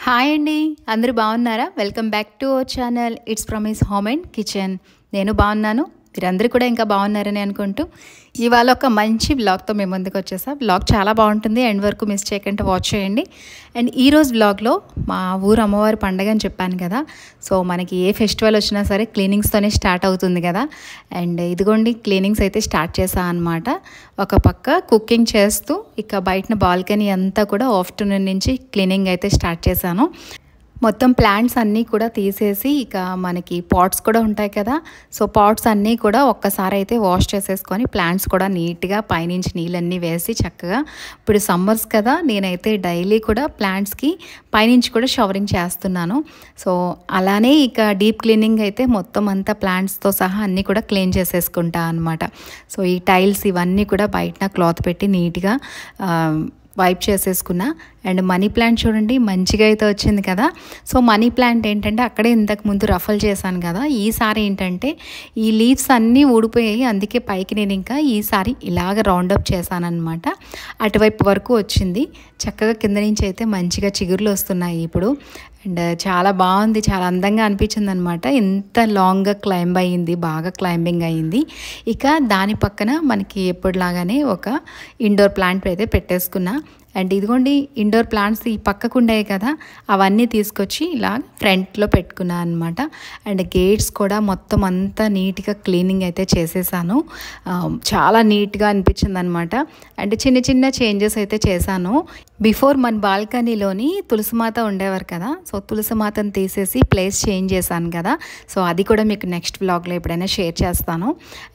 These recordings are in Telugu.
హాయ్ అండి, అందరూ బాగున్నారా? Welcome back to our channel. It's from his home and kitchen. నేను బాగున్నాను, మీరందరూ కూడా ఇంకా బాగున్నారని అనుకుంటూ ఇవాళ ఒక మంచి వ్లాగ్తో మేము ముందుకు వచ్చేసా. వ్లాగ్ చాలా బాగుంటుంది, ఎండ్ వరకు మిస్ చేయకుండా వాచ్ చేయండి. అండ్ ఈరోజు వ్లాగ్లో మా ఊరు అమ్మవారి పండగ అని చెప్పాను కదా. సో మనకి ఏ ఫెస్టివల్ వచ్చినా సరే క్లీనింగ్స్తోనే స్టార్ట్ అవుతుంది కదా. అండ్ ఇదిగోండి క్లీనింగ్స్ అయితే స్టార్ట్ చేసా అనమాట. ఒక పక్క కుకింగ్ చేస్తూ ఇక బయటన బాల్కనీ అంతా కూడా ఆఫ్టర్నూన్ నుంచి క్లీనింగ్ అయితే స్టార్ట్ చేశాను. మొత్తం ప్లాంట్స్ అన్నీ కూడా తీసేసి ఇక మనకి పాట్స్ కూడా ఉంటాయి కదా. సో పాట్స్ అన్నీ కూడా ఒక్కసారి అయితే వాష్ చేసేసుకొని ప్లాంట్స్ కూడా నీట్గా పైనుంచి నీళ్ళన్నీ వేసి చక్కగా, ఇప్పుడు సమ్మర్స్ కదా, నేనైతే డైలీ కూడా ప్లాంట్స్కి పైనుంచి కూడా షవరింగ్ చేస్తున్నాను. సో అలానే ఇక డీప్ క్లీనింగ్ అయితే మొత్తం అంతా ప్లాంట్స్తో సహా అన్నీ కూడా క్లీన్ చేసేసుకుంటా అనమాట. సో ఈ టైల్స్ ఇవన్నీ కూడా బయట క్లాత్ పెట్టి నీట్గా వైప్ చేసేసుకున్నా. అండ్ మనీ ప్లాంట్ చూడండి మంచిగా అయితే వచ్చింది కదా. సో మనీ ప్లాంట్ ఏంటంటే అక్కడే ఇంతకు ముందు రఫల్ చేశాను కదా, ఈసారి ఏంటంటే ఈ లీవ్స్ అన్నీ ఊడిపోయాయి, అందుకే పైకి నేను ఇంకా ఈసారి ఇలాగ రౌండప్ చేశానమాట. అటువైపు వరకు వచ్చింది చక్కగా, కింద నుంచి అయితే మంచిగా చిగుర్లు వస్తున్నాయి ఇప్పుడు. అండ్ చాలా బాగుంది, చాలా అందంగా అనిపించింది అనమాట. ఇంత లాంగ్గా క్లైంబ్ అయ్యింది, బాగా క్లైంబింగ్ అయ్యింది. ఇక దాని పక్కన మనకి ఎప్పుడులాగానే ఒక ఇండోర్ ప్లాంట్ అయితే పెట్టేసుకున్నా. అండ్ ఇదిగోండి ఇండోర్ ప్లాంట్స్ ఈ పక్కకు ఉండేవి కదా, అవన్నీ తీసుకొచ్చి ఇలా ఫ్రంట్లో పెట్టుకున్నాను అనమాట. అండ్ గేట్స్ కూడా మొత్తం అంతా నీట్గా క్లీనింగ్ అయితే చేసేసాను. చాలా నీట్గా అనిపించింది అనమాట. అండ్ చిన్న చిన్న చేంజెస్ అయితే చేశాను. బిఫోర్ మన బాల్కనీలోని తులసిమాత ఉండేవారు కదా, సో తులసిమాతను తీసేసి ప్లేస్ చేంజ్ చేశాను కదా. సో అది కూడా మీకు నెక్స్ట్ వ్లాగ్లో ఎప్పుడైనా షేర్ చేస్తాను.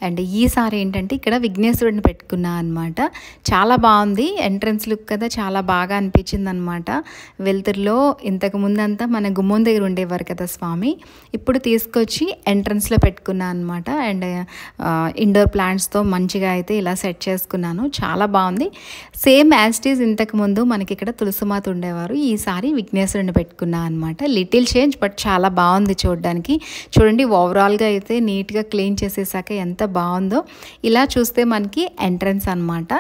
అండ్ ఈసారి ఏంటంటే ఇక్కడ విఘ్నేశ్వరుడిని పెట్టుకున్నా అనమాట. చాలా బాగుంది, ఎంట్రన్స్ లుక్ కదా, చాలా బాగా అనిపించింది అనమాట. వెలుతురులో ఇంతకు ముందంతా మన గుమ్మం దగ్గర ఉండేవారు కదా స్వామి, ఇప్పుడు తీసుకొచ్చి ఎంట్రన్స్లో పెట్టుకున్నా అనమాట. అండ్ ఇండోర్ ప్లాంట్స్తో మంచిగా అయితే ఇలా సెట్ చేసుకున్నాను. చాలా బాగుంది, సేమ్ యాజ్ ఇట్ ఈజ్ ఇంతకు ముందు మనకి ఇక్కడ తులసిమాత ఉండేవారు, ఈసారి విఘ్నేశ్వరుని పెట్టుకున్నా అనమాట. లిటిల్ చేంజ్, బట్ చాలా బాగుంది చూడడానికి. చూడండి ఓవరాల్గా అయితే నీట్గా క్లీన్ చేసేసాక ఎంత బాగుందో. ఇలా చూస్తే మనకి ఎంట్రన్స్ అనమాట.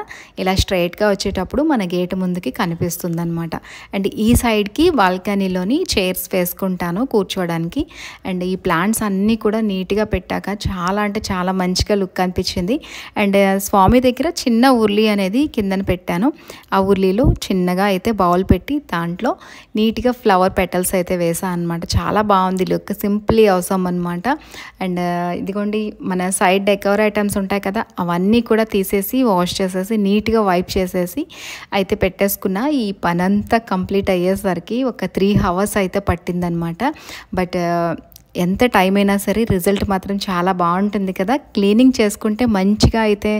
ఇలా స్ట్రైట్గా వచ్చేటప్పుడు మన గేట్ ముందుకి కనిపిస్తుంది అనమాట. అండ్ ఈ సైడ్కి బాల్కనీలోని చైర్స్ వేసుకుంటాను కూర్చోవడానికి. అండ్ ఈ ప్లాంట్స్ అన్నీ కూడా నీట్గా పెట్టాక చాలా అంటే చాలా మంచిగా లుక్ అనిపించింది. అండ్ స్వామి దగ్గర చిన్న ఉర్లీ అనేది కిందన పెట్టాను. ఆ ఉర్లీలో చిన్నగా అయితే బౌల్ పెట్టి దాంట్లో నీట్గా ఫ్లవర్ పెటల్స్ అయితే వేసాను అనమాట. చాలా బాగుంది లుక్, సింప్లీ అవసరం అనమాట. అండ్ ఇదిగోండి మన సైడ్ డెకోర్ ఐటమ్స్ ఉంటాయి కదా, అవన్నీ కూడా తీసేసి వాష్ చేసేసి నీట్గా వైప్ చేసేసి అయితే పెట్టేసుకున్నా. ఈ పనంతా కంప్లీట్ అయ్యేసరికి ఒక 3 hours అయితే పట్టిందనమాట. బట్ ఎంత టైం అయినా సరే రిజల్ట్ మాత్రం చాలా బాగుంటుంది కదా. క్లీనింగ్ చేసుకుంటే మంచిగా అయితే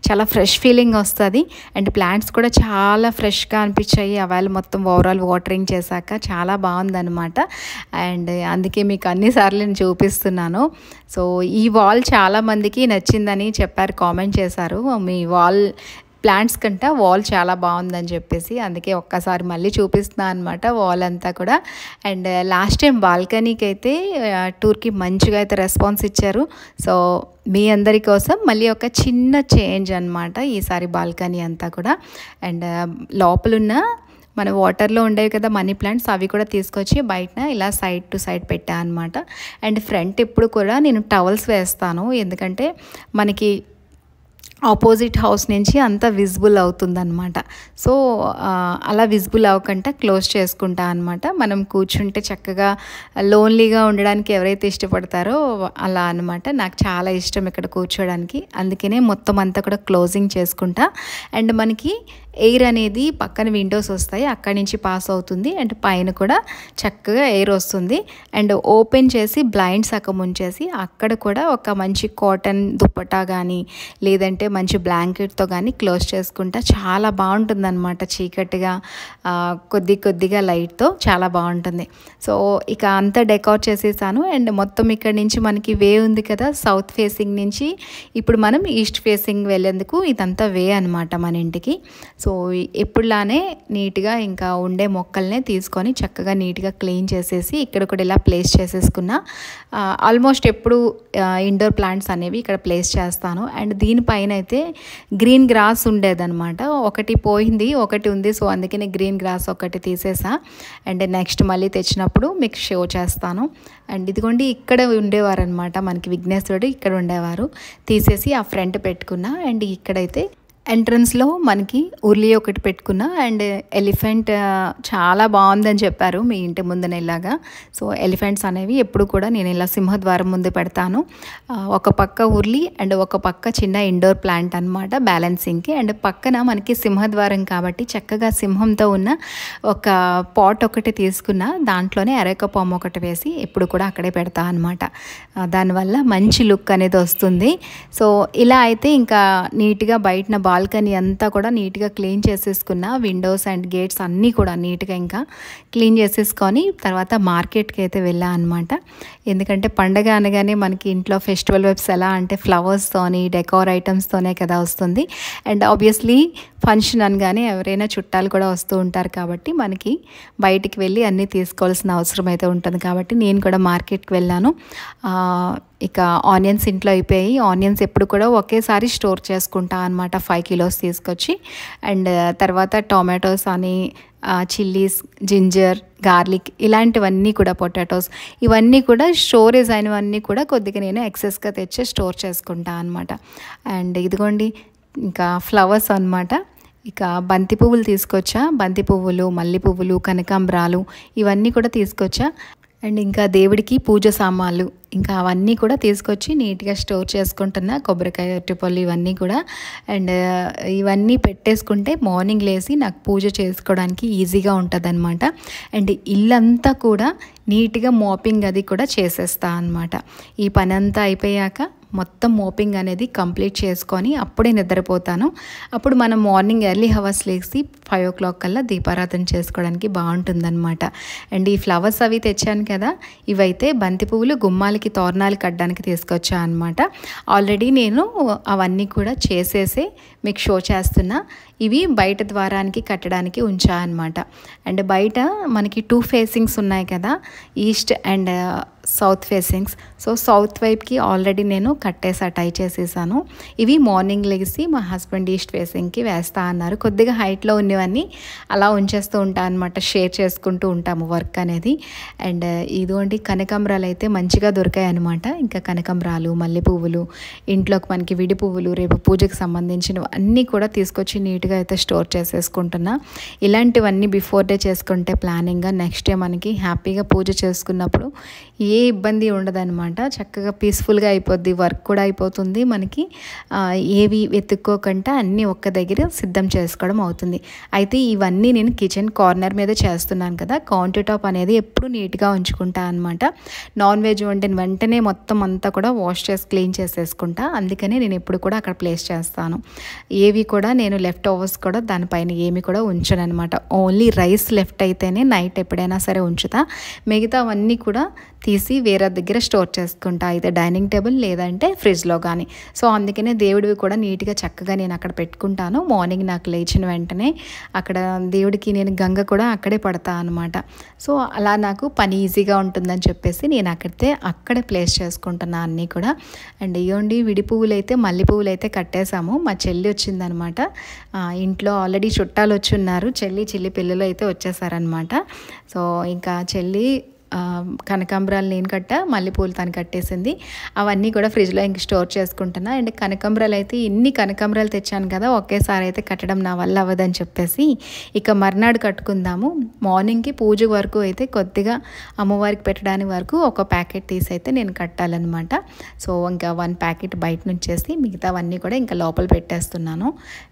చాలా ఫ్రెష్ ఫీలింగ్ వస్తుంది. అండ్ ప్లాంట్స్ కూడా చాలా ఫ్రెష్గా అనిపించాయి అవాళ మొత్తం ఓవరాల్ వాటరింగ్ చేశాక. చాలా బాగుందనమాట. అండ్ అందుకే మీకు అన్నిసార్లు నేను చూపిస్తున్నాను. సో ఈ వాల్ చాలామందికి నచ్చిందని చెప్పారు, కామెంట్ చేశారు, మీ వాల్ ప్లాంట్స్ కంటే వాల్ చాలా బాగుందని చెప్పేసి. అందుకే ఒక్కసారి మళ్ళీ చూపిస్తున్నాను అనమాట వాల్ అంతా కూడా. అండ్ లాస్ట్ టైం బాల్కనీకి అయితే టూర్కి మంచిగా అయితే రెస్పాన్స్ ఇచ్చారు. సో మీ అందరి కోసం మళ్ళీ ఒక చిన్న చేంజ్ అనమాట ఈసారి బాల్కనీ అంతా కూడా. అండ్ లోపలున్న మన వాటర్లో ఉండేవి కదా మనీ ప్లాంట్స్, అవి కూడా తీసుకొచ్చి బయట ఇలా సైడ్ టు సైడ్ పెట్టా అనమాట. అండ్ ఫ్రంట్ ఎప్పుడు కూడా నేను టవల్స్ వేస్తాను, ఎందుకంటే మనకి ఆపోజిట్ హౌస్ నుంచి అంతా విజిబుల్ అవుతుందన్నమాట. సో అలా విజిబుల్ అవ్వకుండా క్లోజ్ చేసుకుంటా అనమాట. మనం కూర్చుంటే చక్కగా లోన్లీగా ఉండడానికి ఎవరైతే ఇష్టపడతారో అలా అనమాట. నాకు చాలా ఇష్టం ఇక్కడ కూర్చోడానికి, అందుకనే మొత్తం అంతా కూడా క్లోజింగ్ చేసుకుంటా. అండ్ మనకి ఎయిర్ అనేది పక్కన విండోస్ వస్తాయి, అక్కడి నుంచి పాస్ అవుతుంది. అండ్ పైన కూడా చక్కగా ఎయిర్ వస్తుంది. అండ్ ఓపెన్ చేసి బ్లైండ్స్ అక్కడ ముంచేసి అక్కడ కూడా ఒక మంచి కాటన్ దుప్పటా కానీ లేదంటే మంచి బ్లాంకెట్తో కానీ క్లోజ్ చేసుకుంటా. చాలా బాగుంటుంది అనమాట, చీకటిగా కొద్దిగా లైట్తో చాలా బాగుంటుంది. సో ఇక అంతా డెకోర్ చేసేసాను. అండ్ మొత్తం ఇక్కడ నుంచి మనకి వే ఉంది కదా, సౌత్ ఫేసింగ్ నుంచి ఇప్పుడు మనం ఈస్ట్ ఫేసింగ్ వెళ్ళేందుకు ఇదంతా వే అనమాట మన ఇంటికి. సో ఎప్పుడులానే నీట్గా ఇంకా ఉండే మొక్కల్నే తీసుకొని చక్కగా నీట్గా క్లీన్ చేసేసి ఇక్కడ కూడా ఇలా ప్లేస్ చేసేసుకున్నా. ఆల్మోస్ట్ ఎప్పుడు ఇండోర్ ప్లాంట్స్ అనేవి ఇక్కడ ప్లేస్ చేస్తాను. అండ్ దీనిపైన అయితే గ్రీన్ గ్రాస్ ఉండేదన్నమాట, ఒకటి పోయింది, ఒకటి ఉంది. సో అందుకని గ్రీన్ గ్రాస్ ఒకటి తీసేసా. అండ్ నెక్స్ట్ మళ్ళీ తెచ్చినప్పుడు మీకు షో చేస్తాను. అండ్ ఇదిగోండి ఇక్కడ ఉండేవారు అనమాట మనకి విఘ్నేశ్వరుడు, ఇక్కడ ఉండేవారు. తీసేసి ఆ ఫ్రంట్ పెట్టుకున్నా. అండ్ ఇక్కడైతే ఎంట్రన్స్లో మనకి ఉర్లి ఒకటి పెట్టుకున్నా. అండ్ ఎలిఫెంట్ చాలా బాగుందని చెప్పారు మీ ఇంటి ముందున ఇలాగా. సో ఎలిఫెంట్స్ అనేవి ఎప్పుడు కూడా నేను ఇలా సింహద్వారం ముందు పెడతాను. ఒక పక్క ఉర్లి అండ్ ఒక పక్క చిన్న ఇండోర్ ప్లాంట్ అనమాట బ్యాలెన్సింగ్కి. అండ్ పక్కన మనకి సింహద్వారం కాబట్టి చక్కగా సింహంతో ఉన్న ఒక పాట్ ఒకటి తీసుకున్న, దాంట్లోనే అరేక పొమ్మ ఒకటి వేసి ఎప్పుడు కూడా అక్కడే పెడతా అనమాట. దానివల్ల మంచి లుక్ అనేది వస్తుంది. సో ఇలా అయితే ఇంకా నీట్గా బయటన బాల్కనీ అంతా కూడా నీట్గా క్లీన్ చేసేసుకున్న. విండోస్ అండ్ గేట్స్ అన్నీ కూడా నీట్గా ఇంకా క్లీన్ చేసేసుకొని తర్వాత మార్కెట్కి అయితే వెళ్ళా అనమాట. ఎందుకంటే పండగ అనగానే మనకి ఇంట్లో ఫెస్టివల్ వైబ్స్ ఎలా అంటే ఫ్లవర్స్తోని డెకోర్ ఐటమ్స్తోనే కదా వస్తుంది. అండ్ ఆబ్వియస్లీ ఫంక్షన్ అనగానే ఎవరైనా చుట్టాలు కూడా వస్తూ ఉంటారు కాబట్టి మనకి బయటికి వెళ్ళి అన్నీ తీసుకోవాల్సిన అవసరం అయితే ఉంటుంది. కాబట్టి నేను కూడా మార్కెట్కి వెళ్ళాను. ఇక ఆనియన్స్ ఇంట్లో అయిపోయాయి. ఆనియన్స్ ఎప్పుడు కూడా ఒకేసారి స్టోర్ చేసుకుంటా అనమాట, 5 కిలోస్ తీసుకొచ్చి. అండ్ తర్వాత టొమాటోస్ అని, చిల్లీస్, జింజర్, గార్లిక్ ఇలాంటివన్నీ కూడా, పొటాటోస్ ఇవన్నీ కూడా స్టోరేజ్ అయినవన్నీ కూడా కొద్దిగా నేను ఎక్సెస్గా తెచ్చి స్టోర్ చేసుకుంటా అనమాట. అండ్ ఇదిగోండి ఇంకా ఫ్లవర్స్ అనమాట. ఇక బంతి పువ్వులు తీసుకొచ్చా. బంతి పువ్వులు, మల్లె పువ్వులు, కనకాంబరాలు ఇవన్నీ కూడా తీసుకొచ్చా. అండ్ ఇంకా దేవుడికి పూజ సామాన్లు ఇంకా అవన్నీ కూడా తీసుకొచ్చి నీట్గా స్టోర్ చేసుకుంటున్నా. కొబ్బరికాయ, అరటిపళ్ళు ఇవన్నీ కూడా. అండ్ ఇవన్నీ పెట్టేసుకుంటే మార్నింగ్ లేసి నాకు పూజ చేసుకోవడానికి ఈజీగా ఉంటుంది అనమాట. అండ్ ఇల్లంతా కూడా నీట్గా మోపింగ్ అది కూడా చేసేస్తా అనమాట. ఈ పని అంతా అయిపోయాక మొత్తం మోపింగ్ అనేది కంప్లీట్ చేసుకొని అప్పుడే నిద్రపోతాను. అప్పుడు మనం మార్నింగ్ ఎర్లీ హవర్స్ లేసి 5 o'clock కల్లా దీపారాధన చేసుకోవడానికి బాగుంటుందన్నమాట. అండ్ ఈ ఫ్లవర్స్ అవి తెచ్చాను కదా, ఇవైతే బంతి పువ్వులు గుమ్మాలకి తోరణాలు కట్టడానికి తీసుకొచ్చా అనమాట. ఆల్రెడీ నేను అవన్నీ కూడా చేసేసి మీకు షో చేస్తున్నా. ఇవి బయట ద్వారానికి కట్టడానికి ఉంచా అనమాట. అండ్ బయట మనకి 2 ఫేసింగ్స్ ఉన్నాయి కదా, east and south facings. So south వైపుకి ఆల్రెడీ నేను కట్టేసా, టై చేసేసాను. ఇవి మార్నింగ్ లెగిసి మా హస్బెండ్ ఈస్ట్ ఫేసింగ్కి వేస్తా అన్నారు. కొద్దిగా హైట్లో ఉన్నవన్నీ అలా ఉంచేస్తూ ఉంటాను అనమాట, షేర్ చేసుకుంటూ ఉంటాము వర్క్ అనేది. అండ్ ఇదిగోండి కనకాంబరాలు అయితే మంచిగా దొరికాయి అనమాట. ఇంకా కనకాంబరాలు, మల్లె పువ్వులు, ఇంట్లోకి మనకి విడి పువ్వులు, రేపు పూజకు సంబంధించినవి అన్నీ కూడా తీసుకొచ్చి నీట్గా అయితే స్టోర్ చేసేసుకుంటున్నా. ఇలాంటివన్నీ బిఫోర్ డే చేసుకుంటే ప్లానింగ్గా నెక్స్ట్ డే మనకి హ్యాపీగా పూజ చేసుకున్నప్పుడు ఏ ఇబ్బంది ఉండదన్నమాట. చక్కగా పీస్ఫుల్గా అయిపోద్ది, వర్క్ కూడా అయిపోతుంది మనకి. ఏవి వెతుక్కోకుండా అన్నీ ఒక్క దగ్గర సిద్ధం చేసుకోవడం అవుతుంది. అయితే ఇవన్నీ నేను కిచెన్ కార్నర్ మీద చేస్తున్నాను కదా, కౌంటర్ టాప్ అనేది ఎప్పుడు నీట్గా ఉంచుకుంటా అనమాట. నాన్ వెజ్ వండిన వెంటనే మొత్తం అంతా కూడా వాష్ చేసి క్లీన్ చేసేసుకుంటా. అందుకనే నేను ఎప్పుడు కూడా అక్కడ ప్లేస్ చేస్తాను. ఏవి కూడా నేను లెఫ్ట్ ఓవర్స్ కూడా దానిపైన ఏమి కూడా ఉంచను అనమాట. ఓన్లీ రైస్ లెఫ్ట్ అయితేనే నైట్ ఎప్పుడైనా సరే ఉంచుతా. మిగతా అవన్నీ కూడా తీసి వేరే దగ్గర స్టోర్ చేసుకుంటా, అయితే డైనింగ్ టేబుల్ లేదంటే ఫ్రిడ్జ్లో కానీ. సో అందుకనే దేవుడివి కూడా నీట్గా చక్కగా నేను అక్కడ పెట్టుకుంటాను. మార్నింగ్ నాకు లేచిన వెంటనే అక్కడ దేవుడికి నేను గంగ కూడా అక్కడే పడతా అనమాట. సో అలా నాకు పని ఈజీగా ఉంటుందని చెప్పేసి నేను అక్కడే ప్లేస్ చేసుకుంటున్నా అన్నీ కూడా. అండ్ ఇవ్వండి విడి పువ్వులు అయితే, మల్లె పువ్వులు అయితే కట్టేశాము. మా చెల్లి వచ్చిందనమాట. ఇంట్లో ఆల్రెడీ చుట్టాలు వచ్చి ఉన్నారు. చెల్లి పిల్లలు అయితే వచ్చేసారనమాట. సో ఇంకా చెల్లి కనకాంబరాలు నేను కట్ట, మల్లెపూలు తను కట్టేసింది. అవన్నీ కూడా ఫ్రిడ్జ్లో ఇంక స్టోర్ చేసుకుంటున్నా. అండ్ కనకాంబరాలు అయితే ఇన్ని కనకాంబరాలు తెచ్చాను కదా, ఒకేసారి అయితే కట్టడం నా వల్ల అవ్వదని చెప్పేసి ఇక మర్నాడు కట్టుకుందాము. మార్నింగ్కి పూజ వరకు అయితే కొద్దిగా అమ్మవారికి పెట్టడానికి వరకు ఒక ప్యాకెట్ తీసి అయితే నేను కట్టాలన్నమాట. సో ఇంకా 1 ప్యాకెట్ బయట నుంచి చేసి మిగతావన్నీ కూడా ఇంకా లోపల పెట్టేస్తున్నాను.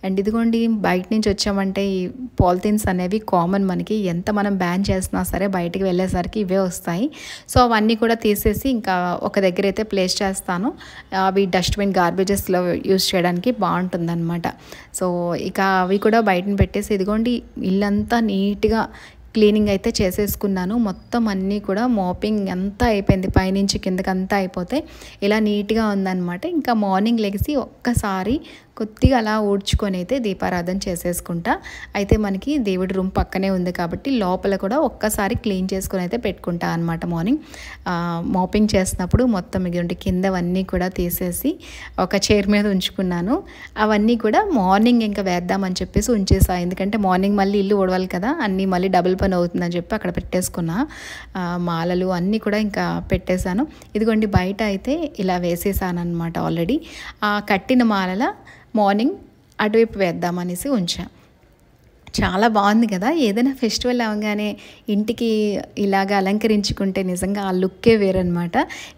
అండ్ ఇదిగోండి బయట నుంచి వచ్చామంటే ఈ పాలిథిన్స్ అనేవి కామన్, మనకి ఎంత మనం బ్యాన్ చేసినా సరే బయటికి వెళ్ళేసరికి ఇవే వస్తాయి. సో అవన్నీ కూడా తీసేసి ఇంకా ఒక దగ్గర అయితే ప్లేస్ చేస్తాను. అవి డస్ట్బిన్ గార్బేజెస్లో యూజ్ చేయడానికి బాగుంటుందన్నమాట. సో ఇక అవి కూడా బయటను పెట్టేసి ఇదిగోండి ఇల్లంతా నీట్గా క్లీనింగ్ అయితే చేసేసుకున్నాను. మొత్తం అన్నీ కూడా మోపింగ్ అంతా అయిపోయింది, పైనుంచి కిందకి అంతా అయిపోతే ఇలా నీట్గా ఉందన్నమాట. ఇంకా మార్నింగ్ లెగిసి ఒక్కసారి కొద్దిగా అలా ఊడ్చుకొని అయితే దీపారాధన చేసేసుకుంటా. అయితే మనకి దేవుడి రూమ్ పక్కనే ఉంది కాబట్టి లోపల కూడా ఒక్కసారి క్లీన్ చేసుకొని అయితే పెట్టుకుంటా అనమాట. మార్నింగ్ మాపింగ్ చేసినప్పుడు మొత్తం ఇటువంటి కిందవన్నీ కూడా తీసేసి ఒక చైర్ మీద ఉంచుకున్నాను. అవన్నీ కూడా మార్నింగ్ ఇంకా వేద్దామని చెప్పేసి ఉంచేసా. ఎందుకంటే మార్నింగ్ మళ్ళీ ఇల్లు ఊడవాలి కదా, అన్నీ మళ్ళీ డబుల్ పని అవుతుందని చెప్పి అక్కడ పెట్టేసుకున్నా. మాలలు అన్నీ కూడా ఇంకా పెట్టేశాను. ఇదిగోండి బయట అయితే ఇలా వేసేసాను అనమాట. ఆల్రెడీ ఆ కట్టిన మాలల మార్నింగ్ అటువైపు వేద్దామనేసి ఉంచా. చాలా బాగుంది కదా. ఏదైనా ఫెస్టివల్ అవగానే ఇంటికి ఇలాగ అలంకరించుకుంటే నిజంగా ఆ లుక్కే వేరనమాట.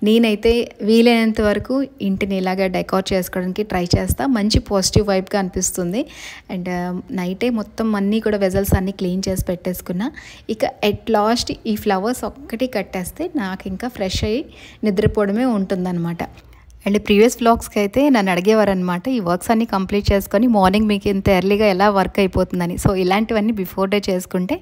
నేనైతే వీలైనంత వరకు ఇంటిని ఇలాగ డెకోర్ చేసుకోవడానికి ట్రై చేస్తా. మంచి పాజిటివ్ వైబ్గా అనిపిస్తుంది. అండ్ నైటే మొత్తం అన్నీ కూడా వెజల్స్ అన్నీ క్లీన్ చేసి పెట్టేసుకున్నా. ఇక ఎట్ లాస్ట్ ఈ ఫ్లవర్స్ ఒక్కటి కట్టేస్తే నాకు ఇంకా ఫ్రెష్ అయ్యి నిద్రపోవడమే ఉంటుందన్నమాట. అండ్ ప్రీవియస్ వ్లాగ్స్కి అయితే నన్ను అడిగేవారనమాట, ఈ వర్క్స్ అన్నీ కంప్లీట్ చేసుకొని మార్నింగ్ మీకు ఇంత ఎర్లీగా ఎలా వర్క్ అయిపోతుందని. సో ఇలాంటివన్నీ బిఫోర్ డే చేసుకుంటే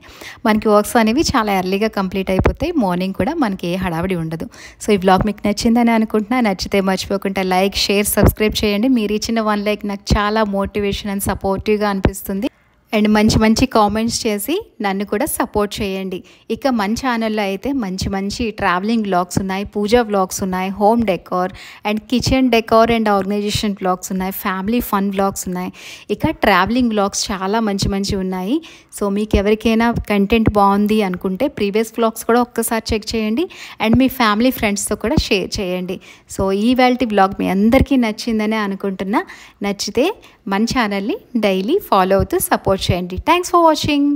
మనకి వర్క్స్ అనేవి చాలా ఎర్లీగా కంప్లీట్ అయిపోతాయి. మార్నింగ్ కూడా మనకి ఏ హడావిడి ఉండదు. సో ఈ వ్లాగ్ మీకు నచ్చిందని అనుకుంటున్నా. నచ్చితే మర్చిపోకుండా లైక్, షేర్, సబ్స్క్రైబ్ చేయండి. మీరు ఇచ్చిన 1 లైక్ నాకు చాలా మోటివేషన్ అండ్ సపోర్టివ్గా అనిపిస్తుంది. అండ్ మంచి మంచి కామెంట్స్ చేసి నన్ను కూడా సపోర్ట్ చేయండి. ఇక మన ఛానల్లో అయితే మంచి మంచి ట్రావెలింగ్ వ్లాగ్స్ ఉన్నాయి, పూజా వ్లాగ్స్ ఉన్నాయి, home decor and kitchen decor and organisation vlogs ఉన్నాయి, ఫ్యామిలీ ఫన్ వ్లాగ్స్ ఉన్నాయి. ఇక ట్రావెలింగ్ వ్లాగ్స్ చాలా మంచి మంచి ఉన్నాయి. సో మీకు ఎవరికైనా కంటెంట్ బాగుంది అనుకుంటే ప్రీవియస్ వ్లాగ్స్ కూడా ఒక్కసారి చెక్ చేయండి. అండ్ మీ ఫ్యామిలీ ఫ్రెండ్స్తో కూడా షేర్ చేయండి. సో ఈవేళ వ్లాగ్ మీ అందరికీ నచ్చిందనే అనుకుంటున్నా. నచ్చితే మన ఛానల్ని డైలీ ఫాలో అవుతూ సపోర్ట్ చేయండి. Thanks for watching.